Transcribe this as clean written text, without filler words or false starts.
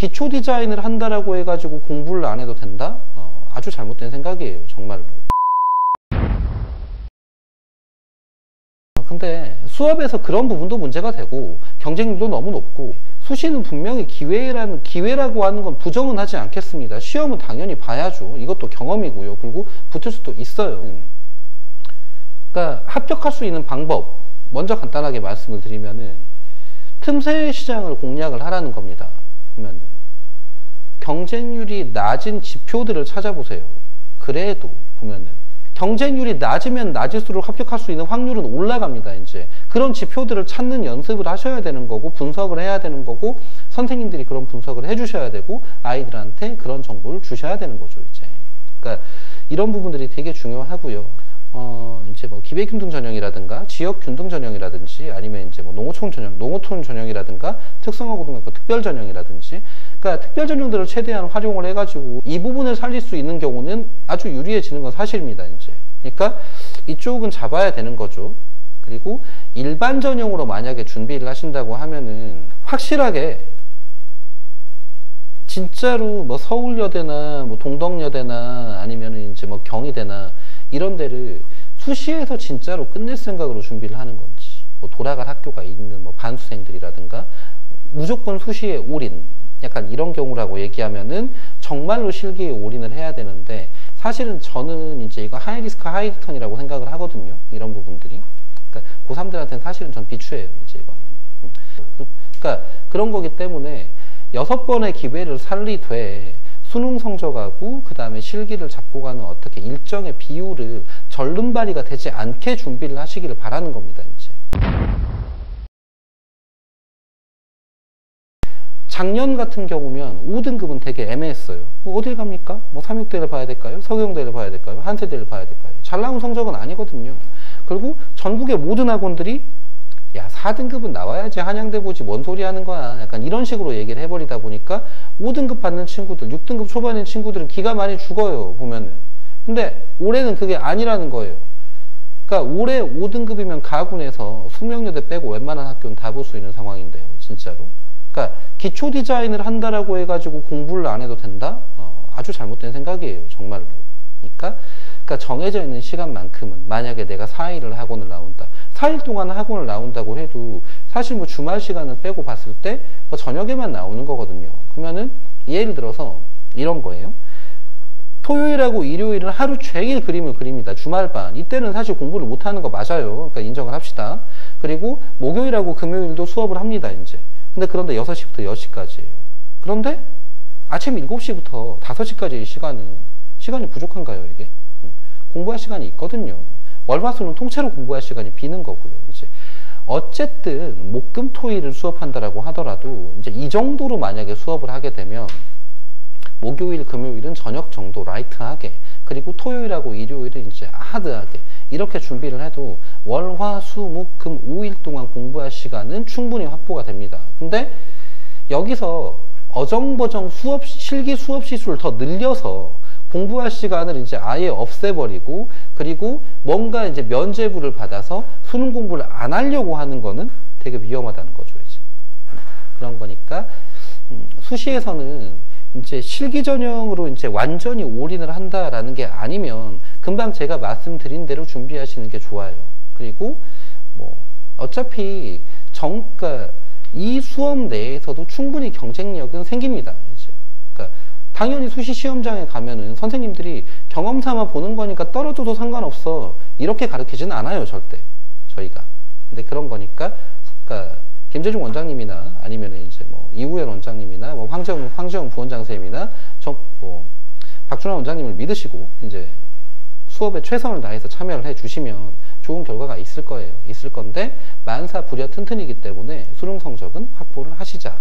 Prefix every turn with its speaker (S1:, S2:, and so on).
S1: 기초 디자인을 한다라고 해가지고 공부를 안 해도 된다? 아주 잘못된 생각이에요, 정말로. 근데 수업에서 그런 부분도 문제가 되고 경쟁률도 너무 높고, 수시는 분명히 기회라고 하는 건 부정은 하지 않겠습니다. 시험은 당연히 봐야죠. 이것도 경험이고요. 그리고 붙을 수도 있어요. 그러니까 합격할 수 있는 방법, 먼저 간단하게 말씀을 드리면은 틈새 시장을 공략을 하라는 겁니다. 그러면 경쟁률이 낮은 지표들을 찾아보세요. 그래도 보면은 경쟁률이 낮으면 낮을수록 합격할 수 있는 확률은 올라갑니다. 이제 그런 지표들을 찾는 연습을 하셔야 되는 거고, 분석을 해야 되는 거고, 선생님들이 그런 분석을 해주셔야 되고, 아이들한테 그런 정보를 주셔야 되는 거죠. 이제 그러니까 이런 부분들이 되게 중요하고요. 이제 뭐 기계균등 전형이라든가 지역균등 전형이라든지, 아니면 이제 뭐 농어촌 전형이라든가 특성화고등학교 특별 전형이라든지, 그러니까 특별 전형들을 최대한 활용을 해가지고 이 부분을 살릴 수 있는 경우는 아주 유리해지는 건 사실입니다. 이제 그러니까 이쪽은 잡아야 되는 거죠. 그리고 일반 전형으로 만약에 준비를 하신다고 하면은 확실하게 진짜로 뭐 서울여대나 뭐 동덕여대나 아니면은 이제 뭐 경희대나 이런 데를 수시에서 진짜로 끝낼 생각으로 준비를 하는 건지, 뭐 돌아갈 학교가 있는 뭐 반수생들이라든가 무조건 수시에 올인, 약간 이런 경우라고 얘기하면은 정말로 실기에 올인을 해야 되는데, 사실은 저는 이제 이거 하이리스크 하이리턴이라고 생각을 하거든요. 이런 부분들이. 그러니까 고3들한테는 사실은 전 비추해요. 이제 이거는. 그러니까 그런 거기 때문에 6번의 기회를 살리되 수능 성적하고 그 다음에 실기를 잡고 가는 어떻게 일정의 비율을 절름발이가 되지 않게 준비를 하시기를 바라는 겁니다. 이제 작년 같은 경우면 5등급은 되게 애매했어요. 뭐 어딜 갑니까? 뭐 삼육대를 봐야 될까요? 서경대를 봐야 될까요? 한세대를 봐야 될까요? 잘 나온 성적은 아니거든요. 그리고 전국의 모든 학원들이 야, 4등급은 나와야지 한양대 보지 뭔 소리 하는 거야, 약간 이런 식으로 얘기를 해버리다 보니까 5등급 받는 친구들, 6등급 초반인 친구들은 기가 많이 죽어요, 보면은. 근데 올해는 그게 아니라는 거예요. 그러니까 올해 5등급이면 가군에서 숙명여대 빼고 웬만한 학교는 다 볼 수 있는 상황인데요, 진짜로. 그러니까 기초 디자인을 한다라고 해가지고 공부를 안 해도 된다? 아주 잘못된 생각이에요, 정말로. 그러니까 정해져 있는 시간만큼은, 만약에 내가 4일을 학원을 나온다, 4일 동안 학원을 나온다고 해도 사실 뭐 주말 시간을 빼고 봤을 때 뭐 저녁에만 나오는 거거든요. 그러면은 예를 들어서 이런 거예요. 토요일하고 일요일은 하루 종일 그림을 그립니다. 주말반. 이때는 사실 공부를 못하는 거 맞아요. 그러니까 인정을 합시다. 그리고 목요일하고 금요일도 수업을 합니다. 이제. 그런데 6시부터 10시까지예요. 그런데 아침 7시부터 5시까지의 시간이 부족한가요, 이게? 공부할 시간이 있거든요. 월화수는 통째로 공부할 시간이 비는 거고요. 이제 어쨌든 목금토일을 수업한다라고 하더라도 이제 이 정도로 만약에 수업을 하게 되면 목요일, 금요일은 저녁 정도 라이트하게, 그리고 토요일하고 일요일은 이제 하드하게 이렇게 준비를 해도 월, 화, 수, 목, 금 5일 동안 공부할 시간은 충분히 확보가 됩니다. 근데 여기서 어정버정 실기 수업 시수를 더 늘려서 공부할 시간을 이제 아예 없애버리고, 그리고 뭔가 이제 면제부를 받아서 수능 공부를 안 하려고 하는 거는 되게 위험하다는 거죠, 이제. 그런 거니까, 수시에서는 이제 실기 전형으로 이제 완전히 올인을 한다라는 게 아니면 금방 제가 말씀드린 대로 준비하시는 게 좋아요. 그리고 뭐, 어차피 그러니까 이 수업 내에서도 충분히 경쟁력은 생깁니다, 이제. 그러니까 당연히 수시 시험장에 가면은 선생님들이 경험 삼아 보는 거니까 떨어져도 상관없어, 이렇게 가르치지는 않아요, 절대 저희가. 근데 그런 거니까, 그러니까 김재중 원장님이나 아니면 이제 뭐 이우열 원장님이나 뭐 황재영 부원장 선생님이나 뭐 박준환 원장님을 믿으시고 이제 수업에 최선을 다해서 참여를 해 주시면 좋은 결과가 있을 거예요. 있을 건데 만사 부려 튼튼이기 때문에 수능 성적은 확보를 하시자.